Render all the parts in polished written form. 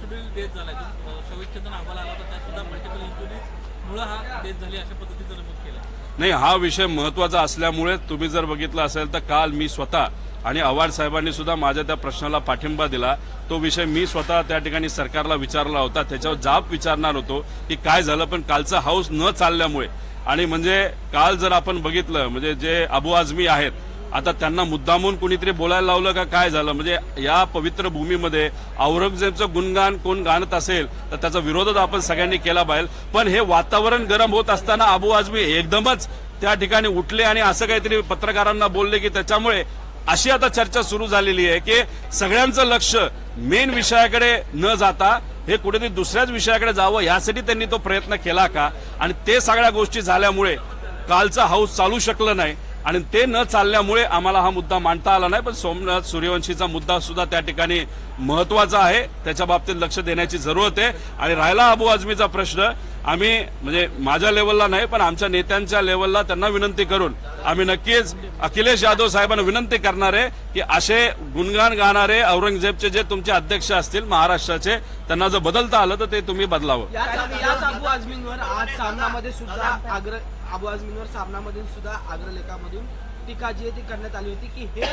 Multiple death झाला. शवविच्छेदन अहवाल आला तर त्यात सुद्धा मल्टिपल इंजुरीज मुळे हा डेथ झाली अशा पद्धतीचं नमूद केलं. नाही, हा विषय महत्वाचा असल्यामुळे तुम्ही जर बघितलं असेल तर काल मी स्वतः आणि आव्हाड साहेबांनी सुद्धा माझ्या त्या प्रश्नाला पाठिंबा दिला. तो विषय मी स्वतः त्या ठिकाणी सरकारला विचारला होता, त्याच्यावर जाब विचारणार होतो की काय झालं, पण कालचा हाऊस न चालल्यामुळे आणि म्हणजे काल जर आपण बघितलं म्हणजे जे अबू आझमी आहेत आता त्यांना मुद्दामून कुणीतरी बोलायला लावलं का काय झालं. म्हणजे या पवित्र भूमीमध्ये औरंगजेबचं गुणगान कोण गाणत असेल तर त्याचा विरोधच आपण सगळ्यांनी केला पाहिजे. पण हे वातावरण गरम होत असताना अबू आझमी एकदमच त्या ठिकाणी उठले आणि असं काहीतरी पत्रकारांना बोलले की त्याच्यामुळे अशी आता चर्चा सुरू झालेली आहे की सगळ्यांचं लक्ष मेन विषयाकडे न जाता हे कुठेतरी दुसऱ्याच विषयाकडे जावं यासाठी त्यांनी तो प्रयत्न केला का. आणि ते सगळ्या गोष्टी झाल्यामुळे कालचा हाऊस चालू शकलं नाही आणि ते न चालल्यामुळे आम्हाला हा मुद्दा मांडता आला नाही. पण सोमनाथ सूर्यवंशीचा मुद्दा सुद्धा त्या ठिकाणी महत्वाचा आहे, त्याच्या बाबतीत लक्ष देण्याची जरूरत आहे. आणि राहिला अबू आझमीचा प्रश्न, आम्ही म्हणजे माझ्या लेवलला नाही पण आमच्या नेत्यांच्या लेवलला त्यांना विनंती करून आम्ही नक्कीच अखिलेश यादव साहेबांना विनंती करणार आहे की असे गुणगान गाणारे औरंगजेबचे जे तुमचे अध्यक्ष असतील महाराष्ट्राचे त्यांना जर बदलता आलं तर ते तुम्ही बदलावं. याच अबू आझमींवर आज सामनामध्ये सुद्धा अबू आझमींवर सामनामधील सुद्धा अग्रलेखामधून टीका जी आहे ती करण्यात आली होती की हे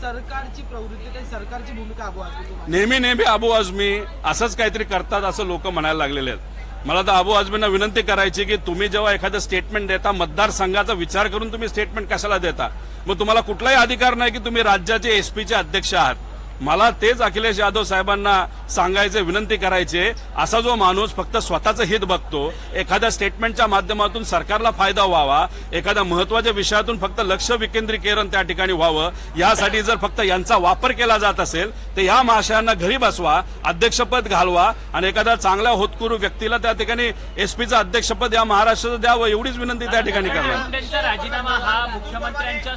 सरकारची प्रवृत्ती काही सरकारची भूमिका अबू आझमी नेहमी अबू आझमी असंच काहीतरी करतात असं लोक म्हणायला लागलेले आहेत. मला तर अबू आझमींना विनंती करायची की तुम्ही जेव्हा एखादं स्टेटमेंट देता मतदारसंघाचा विचार करून तुम्ही स्टेटमेंट कशाला देता. मग तुम्हाला कुठलाही अधिकार नाही की तुम्ही राज्याचे एसपीचे अध्यक्ष आहात. मला तेच अखिलेश यादव साहेबांना सांगायचे विनंती करायचे, असा जो माणूस फक्त स्वतःचं हित बघतो, एखाद्या स्टेटमेंटच्या माध्यमातून सरकारला फायदा व्हावा, एखाद्या महत्वाच्या विषयातून फक्त लक्ष विकेंद्रीकरण त्या ठिकाणी व्हावं, यासाठी जर फक्त यांचा वापर केला जात असेल तर या महाशयांना घरी बसवा, अध्यक्षपद घालवा आणि एखाद्या चांगल्या होतकरू व्यक्तीला त्या ठिकाणी एसपीचं अध्यक्षपद या महाराष्ट्राचं द्यावं, एवढीच विनंती त्या ठिकाणी करणार. राजीनामा हा मुख्यमंत्र्यांच्या